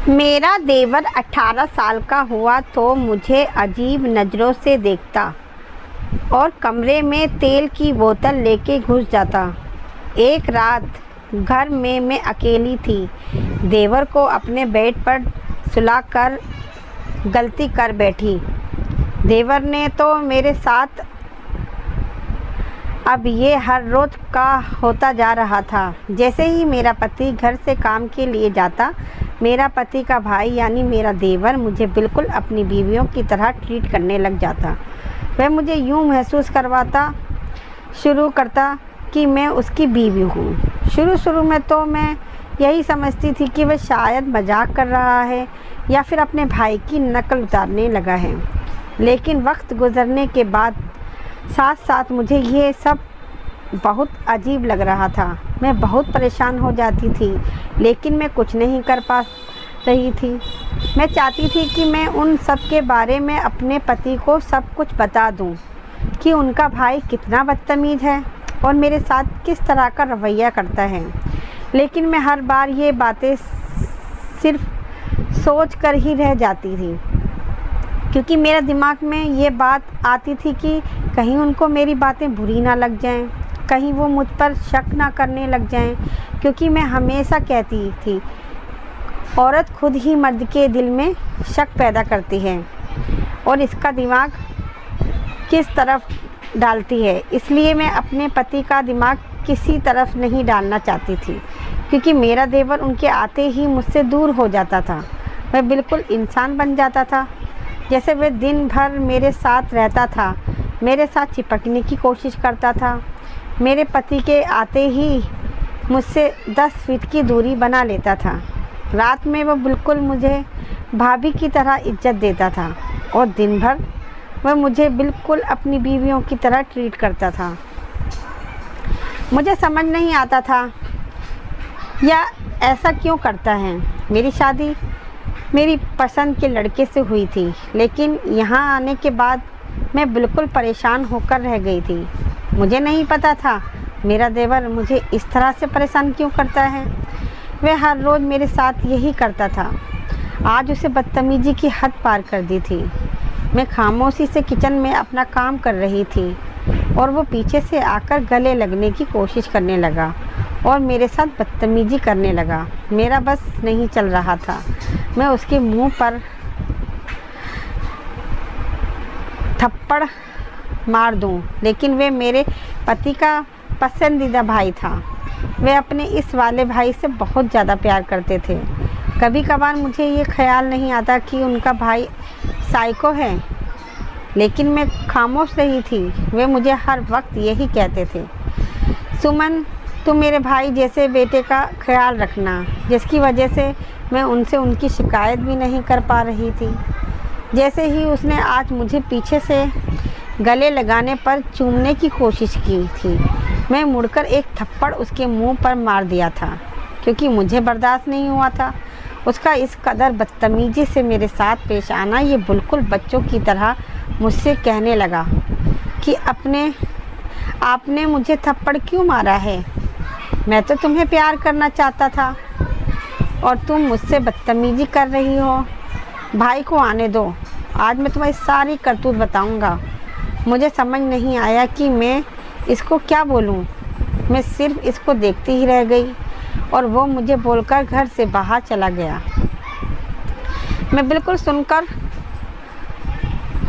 मेरा देवर 18 साल का हुआ तो मुझे अजीब नज़रों से देखता और कमरे में तेल की बोतल लेके घुस जाता। एक रात घर में मैं अकेली थी। देवर को अपने बेड पर सुलाकर गलती कर बैठी। देवर ने तो मेरे साथ अब ये हर रोज़ का होता जा रहा था। जैसे ही मेरा पति घर से काम के लिए जाता, मेरा पति का भाई यानी मेरा देवर मुझे बिल्कुल अपनी बीवियों की तरह ट्रीट करने लग जाता। वह मुझे यूँ महसूस करवाता शुरू करता कि मैं उसकी बीवी हूँ। शुरू में तो मैं यही समझती थी कि वह शायद मजाक कर रहा है या फिर अपने भाई की नकल उतारने लगा है। लेकिन वक्त गुजरने के बाद साथ साथ मुझे ये सब बहुत अजीब लग रहा था। मैं बहुत परेशान हो जाती थी, लेकिन मैं कुछ नहीं कर पा रही थी। मैं चाहती थी कि मैं उन सब के बारे में अपने पति को सब कुछ बता दूं कि उनका भाई कितना बदतमीज़ है और मेरे साथ किस तरह का रवैया करता है। लेकिन मैं हर बार ये बातें सिर्फ सोच कर ही रह जाती थी, क्योंकि मेरे दिमाग में ये बात आती थी कि कहीं उनको मेरी बातें बुरी ना लग जाएं, कहीं वो मुझ पर शक ना करने लग जाएं। क्योंकि मैं हमेशा कहती थी, औरत खुद ही मर्द के दिल में शक पैदा करती है और इसका दिमाग किस तरफ डालती है। इसलिए मैं अपने पति का दिमाग किसी तरफ नहीं डालना चाहती थी, क्योंकि मेरा देवर उनके आते ही मुझसे दूर हो जाता था। वह बिल्कुल इंसान बन जाता था। जैसे वह दिन भर मेरे साथ रहता था, मेरे साथ चिपकने की कोशिश करता था। मेरे पति के आते ही मुझसे 10 फीट की दूरी बना लेता था। रात में वह बिल्कुल मुझे भाभी की तरह इज्जत देता था और दिन भर वह मुझे बिल्कुल अपनी बीवियों की तरह ट्रीट करता था। मुझे समझ नहीं आता था या ऐसा क्यों करता है। मेरी शादी मेरी पसंद के लड़के से हुई थी, लेकिन यहाँ आने के बाद मैं बिल्कुल परेशान होकर रह गई थी। मुझे नहीं पता था मेरा देवर मुझे इस तरह से परेशान क्यों करता है। वह हर रोज़ मेरे साथ यही करता था। आज उसे बदतमीज़ी की हद पार कर दी थी। मैं खामोशी से किचन में अपना काम कर रही थी और वो पीछे से आकर गले लगने की कोशिश करने लगा और मेरे साथ बदतमीज़ी करने लगा। मेरा बस नहीं चल रहा था। मैं उसके मुंह पर थप्पड़ मार दूं, लेकिन वे मेरे पति का पसंदीदा भाई था। वे अपने इस वाले भाई से बहुत ज़्यादा प्यार करते थे। कभी कभार मुझे ये ख्याल नहीं आता कि उनका भाई साइको है, लेकिन मैं खामोश रही थी। वे मुझे हर वक्त यही कहते थे, सुमन तुम मेरे भाई जैसे बेटे का ख्याल रखना, जिसकी वजह से मैं उनसे उनकी शिकायत भी नहीं कर पा रही थी। जैसे ही उसने आज मुझे पीछे से गले लगाने पर चूमने की कोशिश की थी, मैं मुड़कर एक थप्पड़ उसके मुंह पर मार दिया था, क्योंकि मुझे बर्दाश्त नहीं हुआ था उसका इस कदर बदतमीज़ी से मेरे साथ पेश आना। ये बिल्कुल बच्चों की तरह मुझसे कहने लगा कि आपने मुझे थप्पड़ क्यों मारा है? मैं तो तुम्हें प्यार करना चाहता था और तुम मुझसे बदतमीज़ी कर रही हो। भाई को आने दो, आज मैं तुम्हारी सारी करतूत बताऊंगा। मुझे समझ नहीं आया कि मैं इसको क्या बोलूं। मैं सिर्फ इसको देखती ही रह गई और वो मुझे बोलकर घर से बाहर चला गया। मैं बिल्कुल सुनकर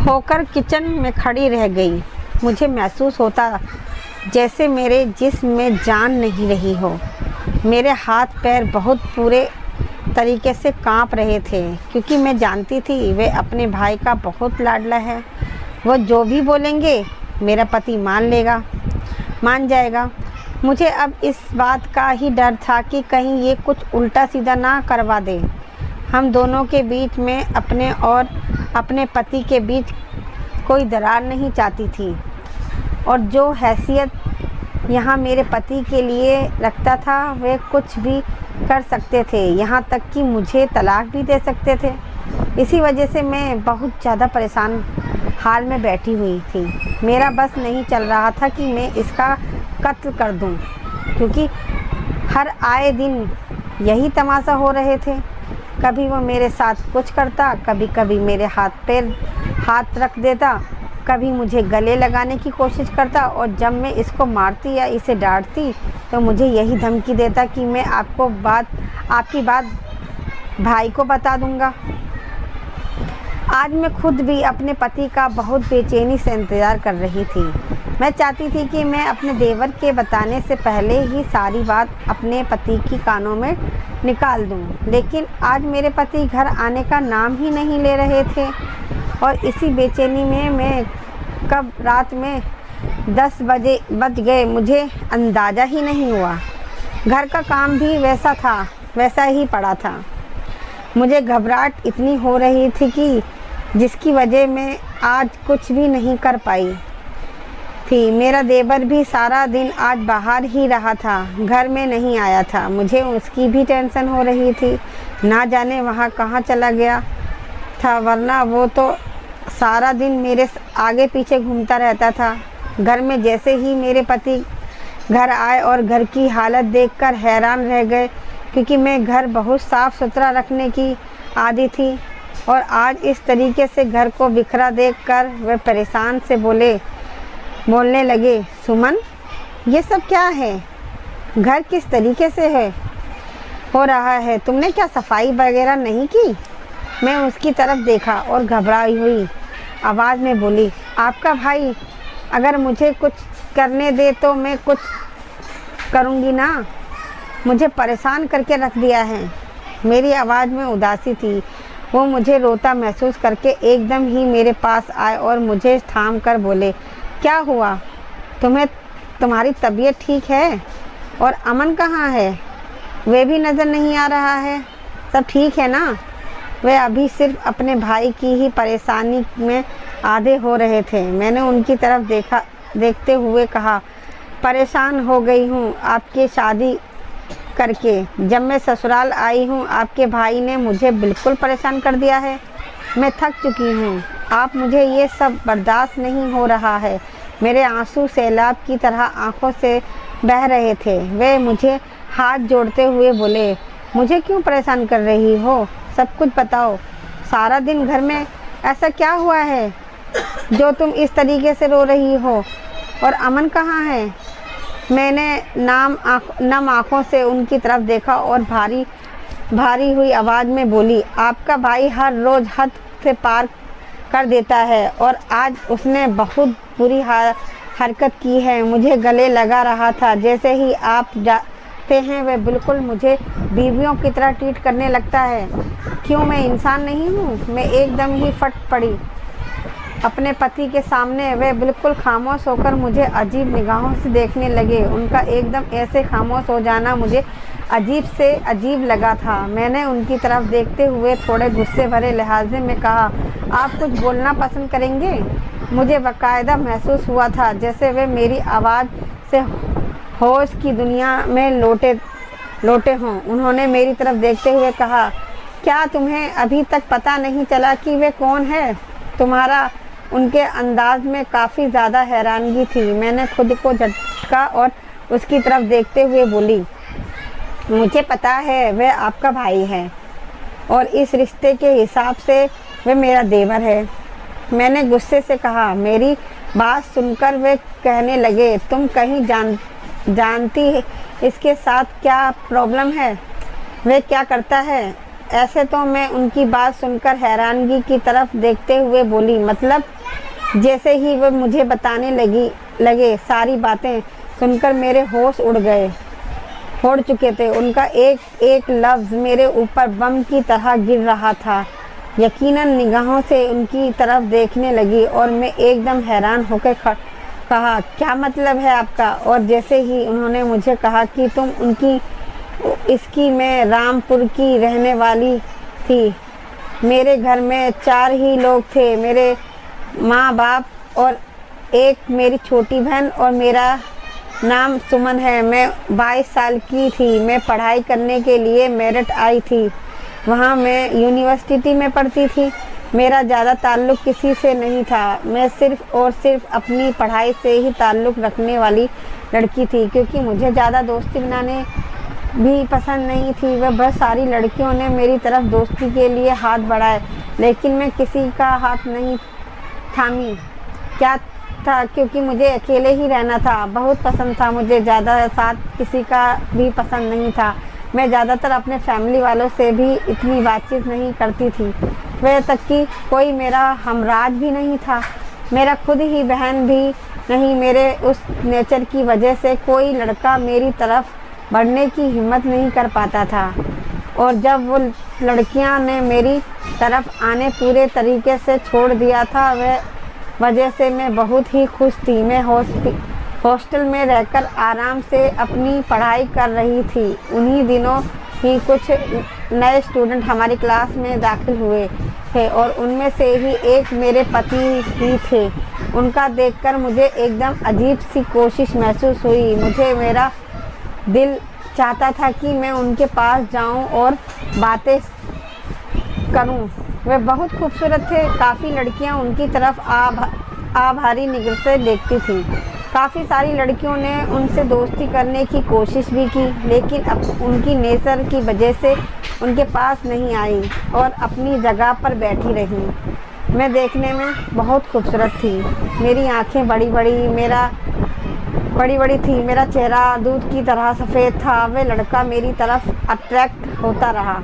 होकर किचन में खड़ी रह गई। मुझे महसूस होता जैसे मेरे जिस्म में जान नहीं रही हो। मेरे हाथ पैर बहुत पूरे तरीके से कांप रहे थे, क्योंकि मैं जानती थी वे अपने भाई का बहुत लाडला है। वो जो भी बोलेंगे मेरा पति मान जाएगा। मुझे अब इस बात का ही डर था कि कहीं ये कुछ उल्टा सीधा ना करवा दे। हम दोनों के बीच में अपने और अपने पति के बीच कोई दरार नहीं चाहती थी, और जो हैसियत यहाँ मेरे पति के लिए रखता था वे कुछ भी कर सकते थे, यहाँ तक कि मुझे तलाक भी दे सकते थे। इसी वजह से मैं बहुत ज़्यादा परेशान हाल में बैठी हुई थी। मेरा बस नहीं चल रहा था कि मैं इसका कत्ल कर दूं, क्योंकि हर आए दिन यही तमाशा हो रहे थे। कभी वो मेरे साथ कुछ करता, कभी कभी मेरे हाथ रख देता, कभी मुझे गले लगाने की कोशिश करता, और जब मैं इसको मारती या इसे डांटती तो मुझे यही धमकी देता कि मैं आपकी बात भाई को बता दूंगा। आज मैं खुद भी अपने पति का बहुत बेचैनी से इंतज़ार कर रही थी। मैं चाहती थी कि मैं अपने देवर के बताने से पहले ही सारी बात अपने पति की कानों में निकाल दूं, लेकिन आज मेरे पति घर आने का नाम ही नहीं ले रहे थे, और इसी बेचैनी में मैं कब रात में 10 बज गए मुझे अंदाज़ा ही नहीं हुआ। घर का काम भी वैसा ही पड़ा था। मुझे घबराहट इतनी हो रही थी कि जिसकी वजह मैं आज कुछ भी नहीं कर पाई थी। मेरा देवर भी सारा दिन आज बाहर ही रहा था, घर में नहीं आया था। मुझे उसकी भी टेंशन हो रही थी, ना जाने वहाँ कहाँ चला गया था, वरना वो तो सारा दिन मेरे आगे पीछे घूमता रहता था। घर में जैसे ही मेरे पति घर आए और घर की हालत देखकर हैरान रह गए, क्योंकि मैं घर बहुत साफ़ सुथरा रखने की आदी थी, और आज इस तरीके से घर को बिखरा देखकर वे परेशान से बोलने लगे, सुमन, ये सब क्या है? घर किस तरीके से हो रहा है? तुमने क्या सफाई वगैरह नहीं की? मैं उसकी तरफ देखा और घबराई हुई आवाज़ में बोली, आपका भाई अगर मुझे कुछ करने दे तो मैं कुछ करूँगी ना, मुझे परेशान करके रख दिया है। मेरी आवाज़ में उदासी थी। वो मुझे रोता महसूस करके एकदम ही मेरे पास आए और मुझे थाम कर बोले, क्या हुआ? तुम्हारी तबीयत ठीक है? और अमन कहाँ है? वे भी नज़र नहीं आ रहा है। सब ठीक है ना? वे अभी सिर्फ अपने भाई की ही परेशानी में आधे हो रहे थे। मैंने उनकी तरफ देखते हुए कहा, परेशान हो गई हूँ आपके शादी करके। जब मैं ससुराल आई हूँ आपके भाई ने मुझे बिल्कुल परेशान कर दिया है। मैं थक चुकी हूँ। आप मुझे ये सब बर्दाश्त नहीं हो रहा है। मेरे आंसू सैलाब की तरह आंखों से बह रहे थे। वे मुझे हाथ जोड़ते हुए बोले, मुझे क्यों परेशान कर रही हो? सब कुछ बताओ। सारा दिन घर में ऐसा क्या हुआ है जो तुम इस तरीके से रो रही हो? और अमन कहाँ है? मैंने नम आँखों से उनकी तरफ देखा और भारी हुई आवाज़ में बोली, आपका भाई हर रोज़ हद से पार कर देता है, और आज उसने बहुत बुरी हरकत की है। मुझे गले लगा रहा था। जैसे ही आप जाते हैं वह बिल्कुल मुझे बीवियों की तरह ट्रीट करने लगता है। क्यों मैं इंसान नहीं हूँ? मैं एकदम ही फट पड़ी अपने पति के सामने। वे बिल्कुल खामोश होकर मुझे अजीब निगाहों से देखने लगे। उनका एकदम ऐसे खामोश हो जाना मुझे अजीब लगा था। मैंने उनकी तरफ देखते हुए थोड़े गुस्से भरे लहजे में कहा, आप कुछ बोलना पसंद करेंगे? मुझे बाकायदा महसूस हुआ था जैसे वे मेरी आवाज़ से होश की दुनिया में लौटे हों। उन्होंने मेरी तरफ देखते हुए कहा, क्या तुम्हें अभी तक पता नहीं चला कि वे कौन है? तुम्हारा उनके अंदाज में काफ़ी ज़्यादा हैरानगी थी। मैंने खुद को झटका और उसकी तरफ देखते हुए बोली, मुझे पता है वह आपका भाई है, और इस रिश्ते के हिसाब से वह मेरा देवर है। मैंने गुस्से से कहा। मेरी बात सुनकर वे कहने लगे, तुम कहीं जानती इसके साथ क्या प्रॉब्लम है? वे क्या करता है? ऐसे तो मैं उनकी बात सुनकर हैरानगी की तरफ देखते हुए बोली, मतलब? जैसे ही वे मुझे बताने लगे सारी बातें सुनकर मेरे होश उड़ चुके थे। उनका एक एक लफ्ज़ मेरे ऊपर बम की तरह गिर रहा था। यकीनन निगाहों से उनकी तरफ देखने लगी और मैं एकदम हैरान होकर कहा, क्या मतलब है आपका? और जैसे ही उन्होंने मुझे कहा कि तुम इसकी मैं रामपुर की रहने वाली थी। मेरे घर में 4 ही लोग थे, मेरे माँ बाप और एक मेरी छोटी बहन, और मेरा नाम सुमन है। मैं 22 साल की थी। मैं पढ़ाई करने के लिए मेरठ आई थी। वहाँ मैं यूनिवर्सिटी में पढ़ती थी। मेरा ज़्यादा ताल्लुक़ किसी से नहीं था। मैं सिर्फ़ और सिर्फ अपनी पढ़ाई से ही ताल्लुक़ रखने वाली लड़की थी, क्योंकि मुझे ज़्यादा दोस्ती बनाने भी पसंद नहीं थी। वह बहुत सारी लड़कियों ने मेरी तरफ दोस्ती के लिए हाथ बढ़ाए, लेकिन मैं किसी का हाथ नहीं थामी। क्या था, क्योंकि मुझे अकेले ही रहना था, बहुत पसंद था मुझे, ज़्यादा साथ किसी का भी पसंद नहीं था। मैं ज़्यादातर अपने फैमिली वालों से भी इतनी बातचीत नहीं करती थी, वह तक कि कोई मेरा हमराज भी नहीं था, मेरा खुद ही बहन भी नहीं। मेरे उस नेचर की वजह से कोई लड़का मेरी तरफ बढ़ने की हिम्मत नहीं कर पाता था, और जब वो लड़कियां ने मेरी तरफ आने पूरे तरीके से छोड़ दिया था, वह वजह से मैं बहुत ही खुश थी। मैं हॉस्टल में रहकर आराम से अपनी पढ़ाई कर रही थी। उन्हीं दिनों ही कुछ नए स्टूडेंट हमारी क्लास में दाखिल हुए थे, और उनमें से ही एक मेरे पति ही थे। उनका देखकर मुझे एकदम अजीब सी कोशिश महसूस हुई। मेरा दिल चाहता था कि मैं उनके पास जाऊं और बातें करूं। वे बहुत खूबसूरत थे। काफ़ी लड़कियां उनकी तरफ आभारी निगाह से देखती थीं। काफ़ी सारी लड़कियों ने उनसे दोस्ती करने की कोशिश भी की, लेकिन अब उनकी नेचर की वजह से उनके पास नहीं आई और अपनी जगह पर बैठी रहीं। मैं देखने में बहुत खूबसूरत थी। मेरी आँखें बड़ी बड़ी थी, मेरा चेहरा दूध की तरह सफ़ेद था। वह लड़का मेरी तरफ अट्रैक्ट होता रहा।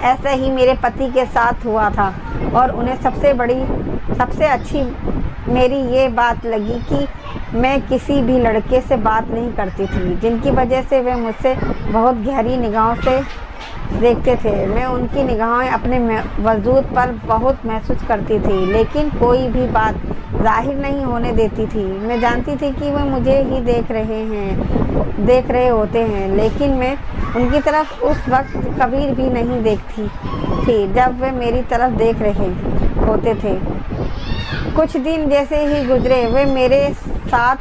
ऐसे ही मेरे पति के साथ हुआ था, और उन्हें सबसे अच्छी मेरी ये बात लगी कि मैं किसी भी लड़के से बात नहीं करती थी, जिनकी वजह से वे मुझसे बहुत गहरी निगाहों से देखते थे। मैं उनकी निगाहें अपने वजूद पर बहुत महसूस करती थी, लेकिन कोई भी बात जाहिर नहीं होने देती थी। मैं जानती थी कि वे मुझे ही देख रहे होते हैं, लेकिन मैं उनकी तरफ उस वक्त कभी भी नहीं देखती थी जब वे मेरी तरफ देख रहे होते थे। कुछ दिन जैसे ही गुजरे, वे मेरे साथ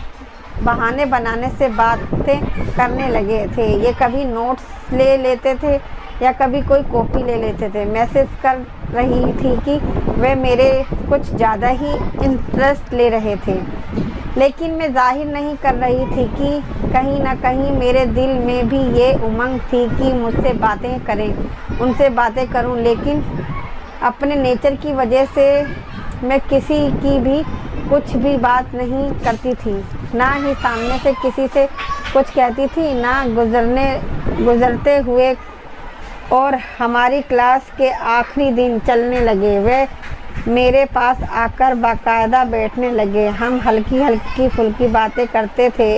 बहाने बनाने से बातें करने लगे थे। ये कभी नोट्स ले लेते थे या कभी कोई कॉपी ले लेते थे। मैसेज कर रही थी कि वे मेरे कुछ ज़्यादा ही इंटरेस्ट ले रहे थे, लेकिन मैं जाहिर नहीं कर रही थी कि कहीं ना कहीं मेरे दिल में भी ये उमंग थी कि मुझसे उनसे बातें करूं। लेकिन अपने नेचर की वजह से मैं किसी की भी कुछ भी बात नहीं करती थी, ना ही सामने से किसी से कुछ कहती थी, ना गुजरते हुए। और हमारी क्लास के आखिरी दिन चलने लगे, वे मेरे पास आकर बाकायदा बैठने लगे। हम हल्की फुल्की बातें करते थे,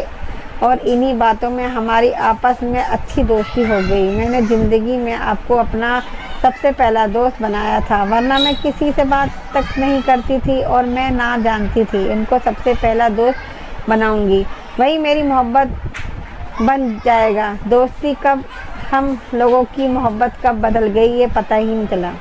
और इन्हीं बातों में हमारी आपस में अच्छी दोस्ती हो गई। मैंने ज़िंदगी में आपको अपना सबसे पहला दोस्त बनाया था, वरना मैं किसी से बात तक नहीं करती थी, और मैं ना जानती थी उनको सबसे पहला दोस्त बनाऊंगी। वही मेरी मोहब्बत बन जाएगा। दोस्ती कब, हम लोगों की मोहब्बत कब बदल गई, ये पता ही नहीं चला।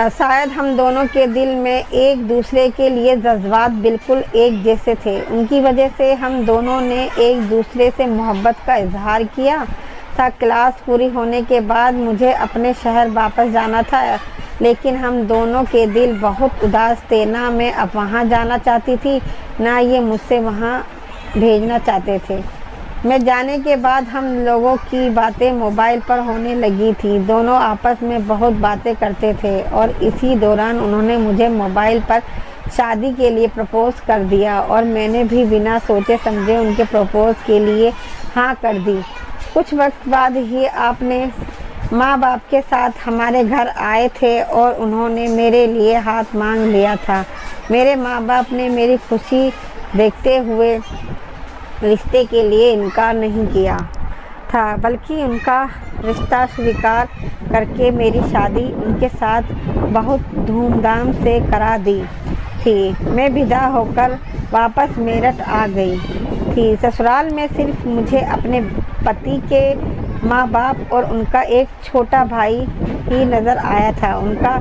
शायद हम दोनों के दिल में एक दूसरे के लिए जज्बात बिल्कुल एक जैसे थे। उनकी वजह से हम दोनों ने एक दूसरे से मोहब्बत का इजहार किया था। क्लास पूरी होने के बाद मुझे अपने शहर वापस जाना था, लेकिन हम दोनों के दिल बहुत उदास थे। ना मैं अब वहाँ जाना चाहती थी, ना ये मुझसे वहाँ भेजना चाहते थे। मैं जाने के बाद हम लोगों की बातें मोबाइल पर होने लगी थी। दोनों आपस में बहुत बातें करते थे, और इसी दौरान उन्होंने मुझे मोबाइल पर शादी के लिए प्रपोज़ कर दिया, और मैंने भी बिना सोचे समझे उनके प्रपोज़ के लिए हाँ कर दी। कुछ वक्त बाद ही आपने माँ बाप के साथ हमारे घर आए थे, और उन्होंने मेरे लिए हाथ मांग लिया था। मेरे माँ बाप ने मेरी खुशी देखते हुए रिश्ते के लिए इनकार नहीं किया था, बल्कि उनका रिश्ता स्वीकार करके मेरी शादी उनके साथ बहुत धूमधाम से करा दी थी। मैं विदा होकर वापस मेरठ आ गई थी। ससुराल में सिर्फ मुझे अपने पति के माँ बाप और उनका एक छोटा भाई ही नज़र आया था। उनका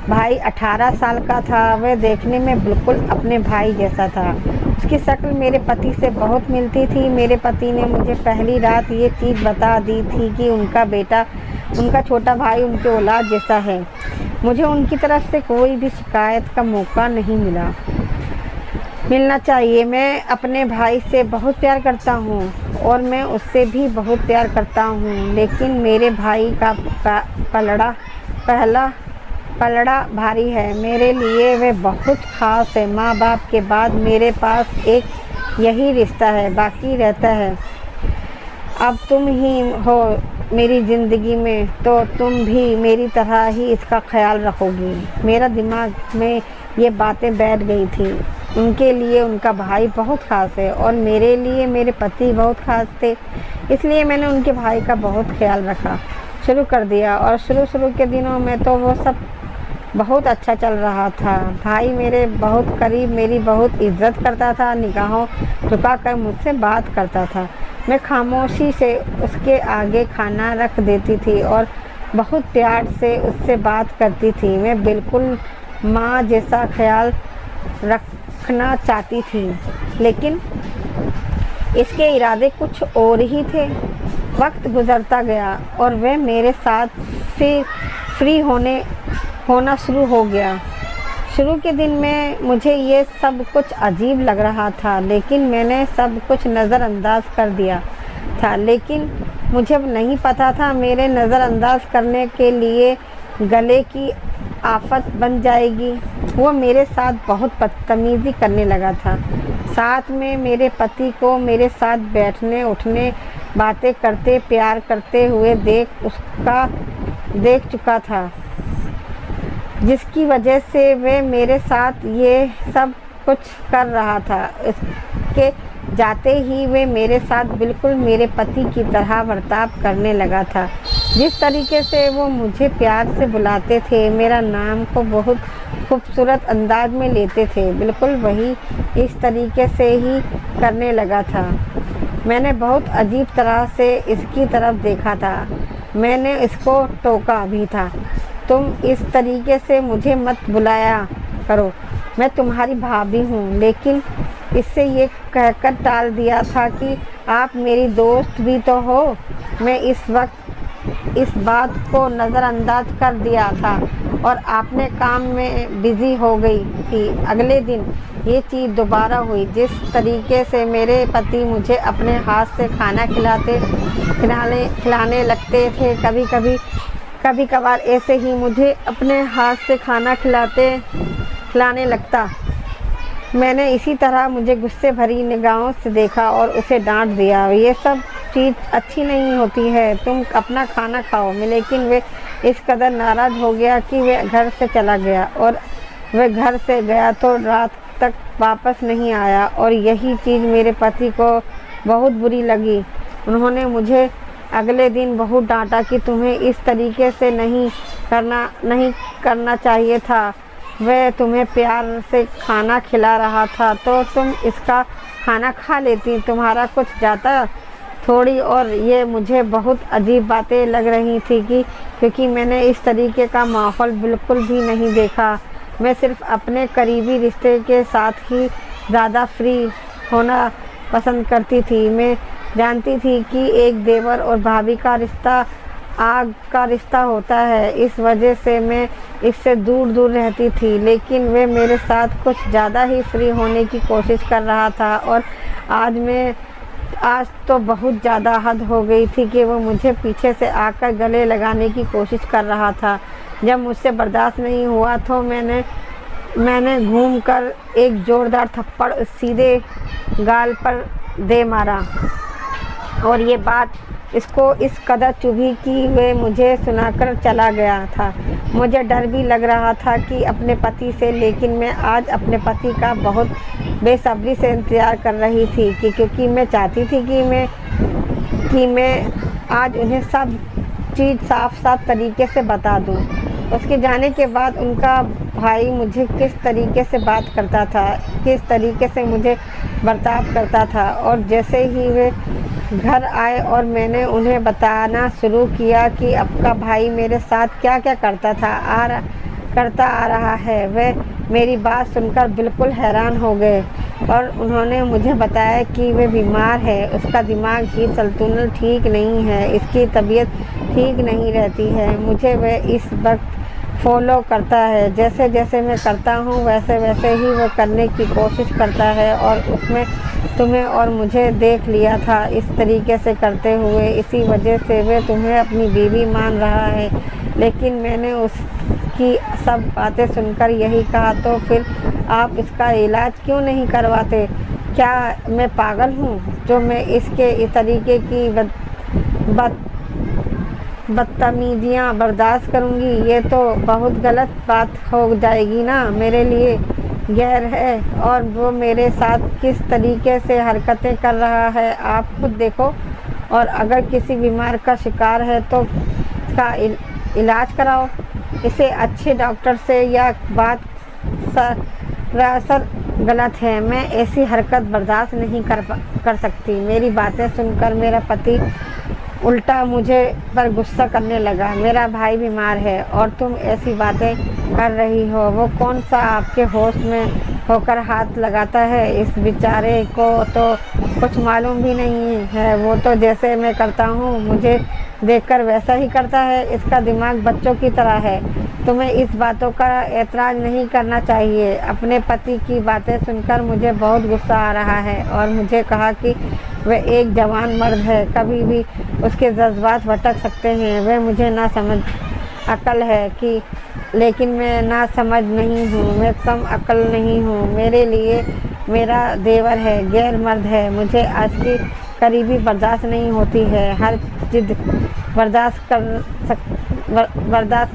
भाई 18 साल का था। वह देखने में बिल्कुल अपने भाई जैसा था। उसकी शक्ल मेरे पति से बहुत मिलती थी। मेरे पति ने मुझे पहली रात ये चीज़ बता दी थी कि उनका छोटा भाई उनके औलाद जैसा है। मुझे उनकी तरफ से कोई भी शिकायत का मौका नहीं मिला। मिलना चाहिए। मैं अपने भाई से बहुत प्यार करता हूँ और मैं उससे भी बहुत प्यार करता हूँ, लेकिन मेरे भाई का पलड़ा भारी है। मेरे लिए वे बहुत ख़ास है। माँ बाप के बाद मेरे पास एक यही रिश्ता है, बाकी रहता है। अब तुम ही हो मेरी ज़िंदगी में, तो तुम भी मेरी तरह ही इसका ख्याल रखोगी। मेरा दिमाग में ये बातें बैठ गई थी। उनके लिए उनका भाई बहुत ख़ास है और मेरे लिए मेरे पति बहुत ख़ास थे, इसलिए मैंने उनके भाई का बहुत ख्याल रखा शुरू कर दिया। और शुरू के दिनों में तो वो सब बहुत अच्छा चल रहा था। भाई मेरे बहुत करीब, मेरी बहुत इज्जत करता था, निगाहों झुकाकर मुझसे बात करता था। मैं खामोशी से उसके आगे खाना रख देती थी और बहुत प्यार से उससे बात करती थी। मैं बिल्कुल माँ जैसा ख्याल रखना चाहती थी, लेकिन इसके इरादे कुछ और ही थे। वक्त गुजरता गया और वह मेरे साथ फ्री होना शुरू हो गया। शुरू के दिन में मुझे ये सब कुछ अजीब लग रहा था, लेकिन मैंने सब कुछ नज़रअंदाज कर दिया था। लेकिन मुझे नहीं पता था मेरे नज़रअंदाज करने के लिए गले की आफत बन जाएगी। वो मेरे साथ बहुत बदतमीज़ी करने लगा था। साथ में मेरे पति को मेरे साथ बैठने उठने, बातें करते, प्यार करते हुए देख चुका था, जिसकी वजह से वे मेरे साथ ये सब कुछ कर रहा था। इसके जाते ही वे मेरे साथ बिल्कुल मेरे पति की तरह बर्ताव करने लगा था। जिस तरीके से वो मुझे प्यार से बुलाते थे, मेरा नाम को बहुत खूबसूरत अंदाज में लेते थे, बिल्कुल वही इस तरीके से ही करने लगा था। मैंने बहुत अजीब तरह से इसकी तरफ देखा था। मैंने इसको टोका भी था, तुम इस तरीके से मुझे मत बुलाया करो, मैं तुम्हारी भाभी हूँ। लेकिन इससे ये कहकर टाल दिया था कि आप मेरी दोस्त भी तो हो। मैं इस वक्त इस बात को नज़रअंदाज कर दिया था और अपने काम में बिज़ी हो गई थी। अगले दिन ये चीज़ दोबारा हुई। जिस तरीके से मेरे पति मुझे अपने हाथ से खाना खिलाने लगते थे, कभी कभार ऐसे ही मुझे अपने हाथ से खाना खिलाने लगता। मैंने इसी तरह मुझे गुस्से भरी निगाहों से देखा और उसे डांट दिया। ये सब चीज़ अच्छी नहीं होती है, तुम अपना खाना खाओ। लेकिन वे इस कदर नाराज़ हो गया कि वे घर से चला गया, और वह घर से गया तो रात तक वापस नहीं आया। और यही चीज़ मेरे पति को बहुत बुरी लगी। उन्होंने मुझे अगले दिन बहुत डांटा कि तुम्हें इस तरीके से नहीं करना चाहिए था। वह तुम्हें प्यार से खाना खिला रहा था तो तुम इसका खाना खा लेती, तुम्हारा कुछ जाता थोड़ी। और ये मुझे बहुत अजीब बातें लग रही थी क्योंकि मैंने इस तरीके का माहौल बिल्कुल भी नहीं देखा। मैं सिर्फ अपने करीबी रिश्ते के साथ ही ज़्यादा फ्री होना पसंद करती थी। मैं जानती थी कि एक देवर और भाभी का रिश्ता आग का रिश्ता होता है, इस वजह से मैं इससे दूर रहती थी। लेकिन वे मेरे साथ कुछ ज़्यादा ही फ्री होने की कोशिश कर रहा था, और आज तो बहुत ज़्यादा हद हो गई थी कि वो मुझे पीछे से आकर गले लगाने की कोशिश कर रहा था। जब मुझसे बर्दाश्त नहीं हुआ तो मैंने घूमकर एक ज़ोरदार थप्पड़ सीधे गाल पर दे मारा, और ये बात इसको इस कदर चुभी कि वे मुझे सुनाकर चला गया था। मुझे डर भी लग रहा था कि अपने पति से, लेकिन मैं आज अपने पति का बहुत बेसब्री से इंतज़ार कर रही थी क्योंकि मैं चाहती थी कि मैं आज उन्हें सब चीज़ साफ तरीके से बता दूं। उसके जाने के बाद उनका भाई मुझे किस तरीके से बात करता था, किस तरीके से मुझे बर्ताव करता था, और जैसे ही वे घर आए और मैंने उन्हें बताना शुरू किया कि आपका भाई मेरे साथ क्या करता आ रहा है, वे मेरी बात सुनकर बिल्कुल हैरान हो गए। और उन्होंने मुझे बताया कि वे बीमार है, उसका दिमाग की संतुलन ठीक नहीं है, इसकी तबीयत ठीक नहीं रहती है। मुझे वे इस वक्त फॉलो करता है। जैसे जैसे मैं करता हूँ वैसे वैसे ही वो करने की कोशिश करता है और उसमें तुम्हें और मुझे देख लिया था इस तरीके से करते हुए। इसी वजह से वह तुम्हें अपनी बीवी मान रहा है। लेकिन मैंने उसकी सब बातें सुनकर यही कहा, तो फिर आप इसका इलाज क्यों नहीं करवाते? क्या मैं पागल हूँ जो मैं इसके इस तरीके की बदतमीजियाँ बर्दाश्त करूँगी? ये तो बहुत गलत बात हो जाएगी ना मेरे लिए। गैर है और वो मेरे साथ किस तरीके से हरकतें कर रहा है आप खुद देखो। और अगर किसी बीमार का शिकार है तो इसका इलाज कराओ, इसे अच्छे डॉक्टर से। यह बात सरासर गलत है। मैं ऐसी हरकत बर्दाश्त नहीं कर सकती। मेरी बातें सुनकर मेरा पति उल्टा मुझे पर गुस्सा करने लगा। मेरा भाई बीमार है और तुम ऐसी बातें कर रही हो। वो कौन सा आपके होश में होकर हाथ लगाता है? इस बेचारे को तो कुछ मालूम भी नहीं है। वो तो जैसे मैं करता हूँ मुझे देखकर वैसा ही करता है। इसका दिमाग बच्चों की तरह है। तुम्हें इस बातों का एतराज़ नहीं करना चाहिए। अपने पति की बातें सुनकर मुझे बहुत गुस्सा आ रहा है और मुझे कहा कि वह एक जवान मर्द है, कभी भी उसके जज्बात भटक सकते हैं। वह मुझे ना समझ अकल है कि, लेकिन मैं ना समझ नहीं हूँ, मैं कम अकल नहीं हूँ। मेरे लिए मेरा देवर है, गैर मर्द है। मुझे आज की करीबी बर्दाश्त नहीं होती है। हर जिद बर्दाश्त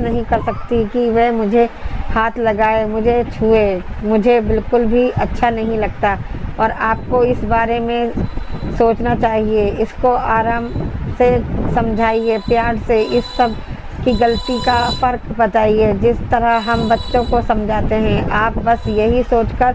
नहीं कर सकती कि वह मुझे हाथ लगाए, मुझे छुए। मुझे बिल्कुल भी अच्छा नहीं लगता और आपको इस बारे में सोचना चाहिए। इसको आराम से समझाइए, प्यार से इस सब की गलती का फ़र्क बताइए, जिस तरह हम बच्चों को समझाते हैं। आप बस यही सोचकर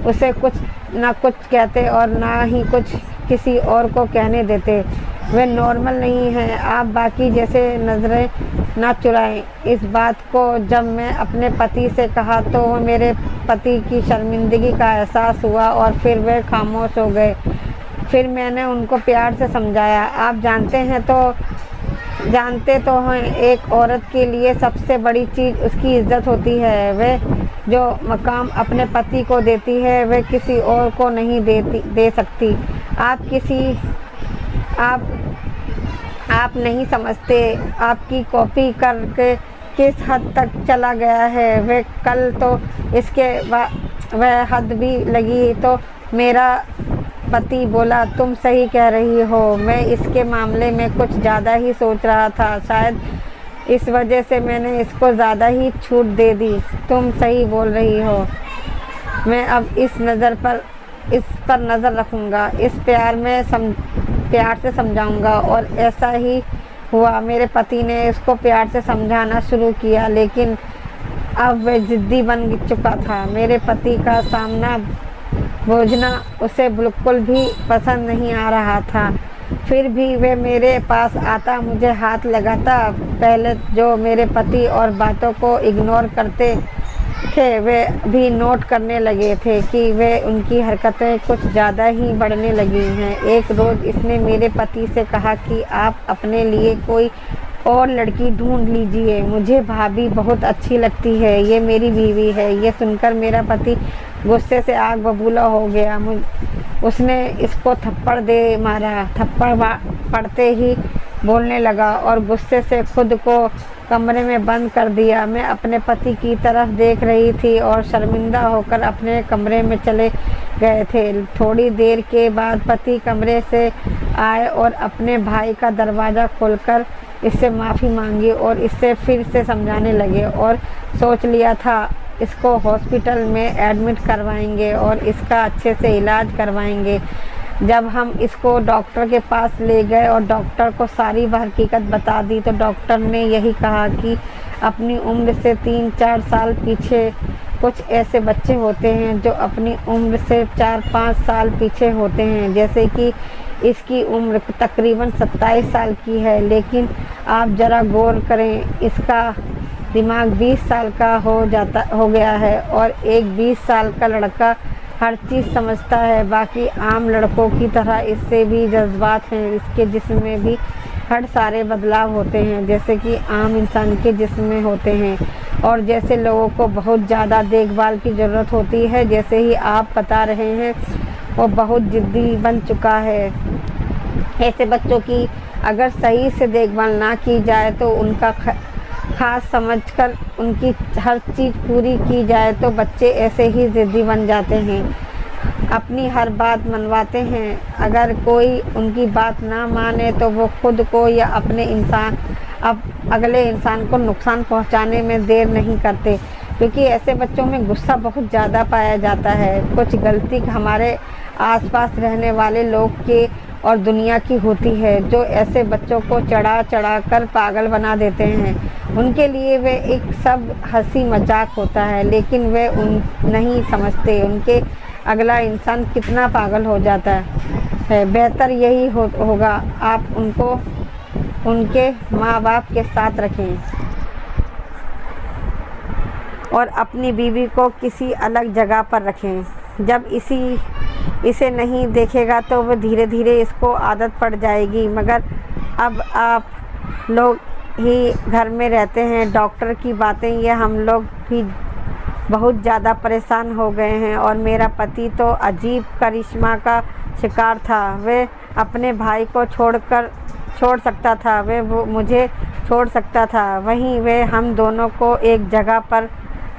उसे कुछ ना कुछ कहते और ना ही कुछ किसी और को कहने देते। वे नॉर्मल नहीं हैं। आप बाकी जैसे नज़रें ना चुराएं। इस बात को जब मैं अपने पति से कहा तो मेरे पति की शर्मिंदगी का एहसास हुआ और फिर वे खामोश हो गए। फिर मैंने उनको प्यार से समझाया। आप जानते तो हैं, एक औरत के लिए सबसे बड़ी चीज़ उसकी इज्जत होती है। वह जो मकाम अपने पति को देती है वह किसी और को नहीं दे सकती। आप नहीं समझते आपकी कॉपी करके किस हद तक चला गया है। वह कल तो इसके वह हद भी लगी तो मेरा पति बोला, तुम सही कह रही हो, मैं इसके मामले में कुछ ज़्यादा ही सोच रहा था। शायद इस वजह से मैंने इसको ज़्यादा ही छूट दे दी। तुम सही बोल रही हो। मैं अब इस पर नज़र रखूँगा। इस प्यार से समझाऊँगा। और ऐसा ही हुआ। मेरे पति ने इसको प्यार से समझाना शुरू किया, लेकिन अब वह ज़िद्दी बन चुका था। मेरे पति का सामना बोझना उसे बिल्कुल भी पसंद नहीं आ रहा था। फिर भी वे मेरे पास आता, मुझे हाथ लगाता। पहले जो मेरे पति और बातों को इग्नोर करते थे वे भी नोट करने लगे थे कि वे उनकी हरकतें कुछ ज़्यादा ही बढ़ने लगी हैं। एक रोज़ इसने मेरे पति से कहा कि आप अपने लिए कोई और लड़की ढूंढ लीजिए, मुझे भाभी बहुत अच्छी लगती है, ये मेरी बीवी है। ये सुनकर मेरा पति गुस्से से आग बबूला हो गया। उसने इसको थप्पड़ दे मारा। थप्पड़ पड़ते ही बोलने लगा और गुस्से से खुद को कमरे में बंद कर दिया। मैं अपने पति की तरफ देख रही थी और शर्मिंदा होकर अपने कमरे में चले गए थे। थोड़ी देर के बाद पति कमरे से आए और अपने भाई का दरवाज़ा खोलकर इससे माफ़ी मांगी और इससे फिर से समझाने लगे। और सोच लिया था इसको हॉस्पिटल में एडमिट करवाएंगे और इसका अच्छे से इलाज करवाएंगे। जब हम इसको डॉक्टर के पास ले गए और डॉक्टर को सारी हकीकत बता दी तो डॉक्टर ने यही कहा कि अपनी उम्र से 3-4 साल पीछे कुछ ऐसे बच्चे होते हैं जो अपनी उम्र से 4-5 साल पीछे होते हैं। जैसे कि इसकी उम्र तकरीबन 27 साल की है, लेकिन आप ज़रा गौर करें, इसका दिमाग 20 साल का हो गया है और एक 20 साल का लड़का हर चीज़ समझता है। बाकी आम लड़कों की तरह इससे भी जज्बात हैं। इसके जिस्म में भी हर सारे बदलाव होते हैं जैसे कि आम इंसान के जिस्म में होते हैं। और जैसे लोगों को बहुत ज़्यादा देखभाल की ज़रूरत होती है, जैसे ही आप बता रहे हैं, वो बहुत ज़िद्दी बन चुका है। ऐसे बच्चों की अगर सही से देखभाल ना की जाए तो उनका खास समझकर उनकी हर चीज़ पूरी की जाए तो बच्चे ऐसे ही ज़िद्दी बन जाते हैं, अपनी हर बात मनवाते हैं। अगर कोई उनकी बात ना माने तो वो खुद को या अपने अगले इंसान को नुकसान पहुंचाने में देर नहीं करते, क्योंकि ऐसे बच्चों में गुस्सा बहुत ज़्यादा पाया जाता है। कुछ गलती हमारे आसपास रहने वाले लोग के और दुनिया की होती है, जो ऐसे बच्चों को चढ़ा कर पागल बना देते हैं। उनके लिए वे एक सब हंसी मजाक होता है, लेकिन वे नहीं समझते उनके अगला इंसान कितना पागल हो जाता है। बेहतर यही होगा आप उनको उनके माँ बाप के साथ रखें और अपनी बीवी को किसी अलग जगह पर रखें। जब इसे नहीं देखेगा तो वह धीरे धीरे इसको आदत पड़ जाएगी। मगर अब आप लोग ही घर में रहते हैं, डॉक्टर की बातें, ये हम लोग भी बहुत ज़्यादा परेशान हो गए हैं। और मेरा पति तो अजीब करिश्मा का शिकार था। वह अपने भाई को छोड़ सकता था, वह मुझे छोड़ सकता था, वहीं वह हम दोनों को एक जगह पर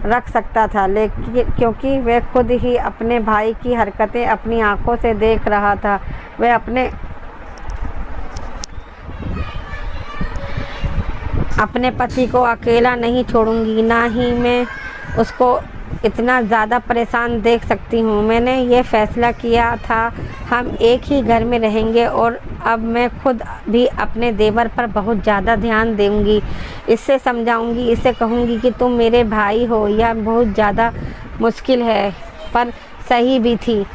रख सकता था, लेकिन क्योंकि वह खुद ही अपने भाई की हरकतें अपनी आंखों से देख रहा था, वह अपने पति को अकेला नहीं छोड़ूंगी, ना ही मैं उसको इतना ज़्यादा परेशान देख सकती हूँ। मैंने ये फ़ैसला किया था हम एक ही घर में रहेंगे और अब मैं खुद भी अपने देवर पर बहुत ज़्यादा ध्यान दूँगी। इससे समझाऊँगी, इससे कहूँगी कि तुम मेरे भाई हो। यह बहुत ज़्यादा मुश्किल है पर सही भी थी।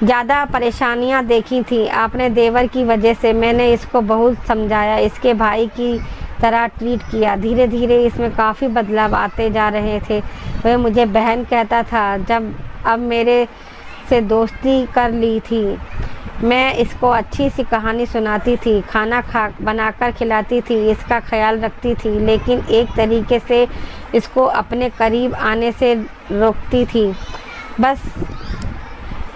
ज़्यादा परेशानियाँ देखी थी आपने देवर की वजह से। मैंने इसको बहुत समझाया, इसके भाई की तरह ट्रीट किया। धीरे धीरे इसमें काफ़ी बदलाव आते जा रहे थे। वह मुझे बहन कहता था। अब मेरे से दोस्ती कर ली थी। मैं इसको अच्छी सी कहानी सुनाती थी, खाना बनाकर खिलाती थी, इसका ख्याल रखती थी, लेकिन एक तरीके से इसको अपने करीब आने से रोकती थी। बस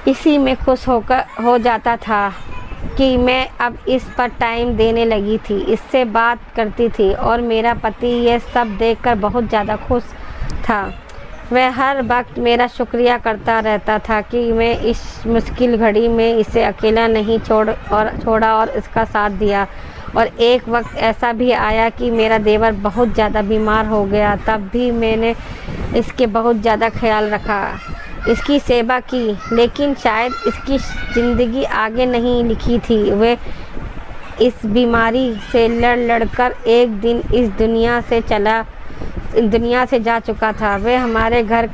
इसी में खुश हो जाता था कि मैं अब इस पर टाइम देने लगी थी, इससे बात करती थी और मेरा पति ये सब देखकर बहुत ज़्यादा खुश था। वह हर वक्त मेरा शुक्रिया करता रहता था कि मैं इस मुश्किल घड़ी में इसे अकेला नहीं छोड़ा और इसका साथ दिया। और एक वक्त ऐसा भी आया कि मेरा देवर बहुत ज़्यादा बीमार हो गया, तब भी मैंने इसके बहुत ज़्यादा ख्याल रखा, इसकी सेवा की, लेकिन शायद इसकी ज़िंदगी आगे नहीं लिखी थी। वह इस बीमारी से लड़कर एक दिन इस दुनिया से जा चुका था। वह हमारे घर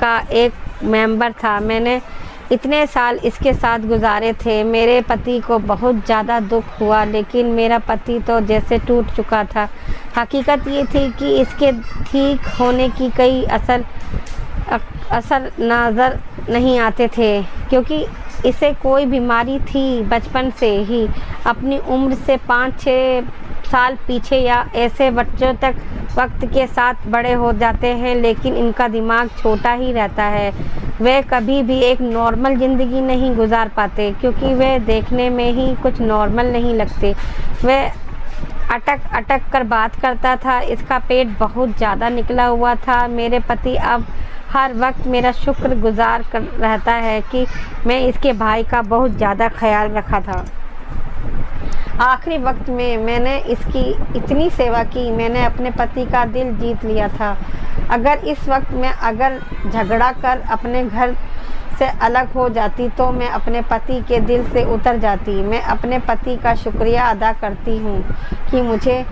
का एक मेंबर था। मैंने इतने साल इसके साथ गुजारे थे। मेरे पति को बहुत ज़्यादा दुख हुआ, लेकिन मेरा पति तो जैसे टूट चुका था। हकीकत ये थी कि इसके ठीक होने की कई असर नज़र नहीं आते थे, क्योंकि इसे कोई बीमारी थी बचपन से ही। अपनी उम्र से 5-6 साल पीछे या ऐसे बच्चों तक वक्त के साथ बड़े हो जाते हैं, लेकिन इनका दिमाग छोटा ही रहता है। वे कभी भी एक नॉर्मल ज़िंदगी नहीं गुजार पाते, क्योंकि वे देखने में ही कुछ नॉर्मल नहीं लगते। वह अटक कर बात करता था, इसका पेट बहुत ज़्यादा निकला हुआ था। मेरे पति अब हर वक्त मेरा शुक्रगुजार रहता है कि मैं इसके भाई का बहुत ज़्यादा ख्याल रखा था। आखिरी वक्त में मैंने इसकी इतनी सेवा की, मैंने अपने पति का दिल जीत लिया था। अगर इस वक्त मैं झगड़ा कर अपने घर से अलग हो जाती तो मैं अपने पति के दिल से उतर जाती। मैं अपने पति का शुक्रिया अदा करती हूँ कि मुझे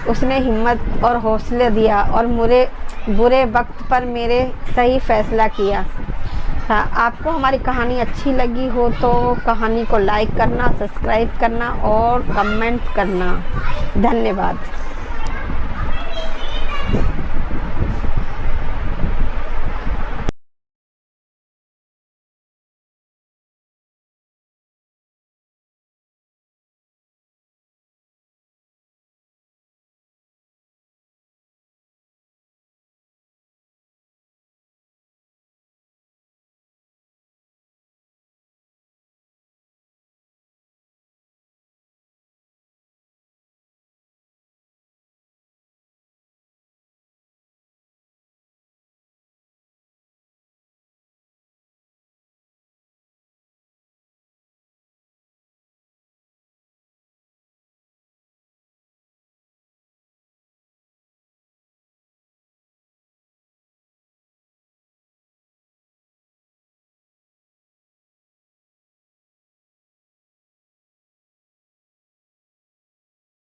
उसने हिम्मत और हौसला दिया और मेरे बुरे वक्त पर मेरे सही फैसला किया। आपको हमारी कहानी अच्छी लगी हो तो कहानी को लाइक करना, सब्सक्राइब करना और कमेंट करना। धन्यवाद।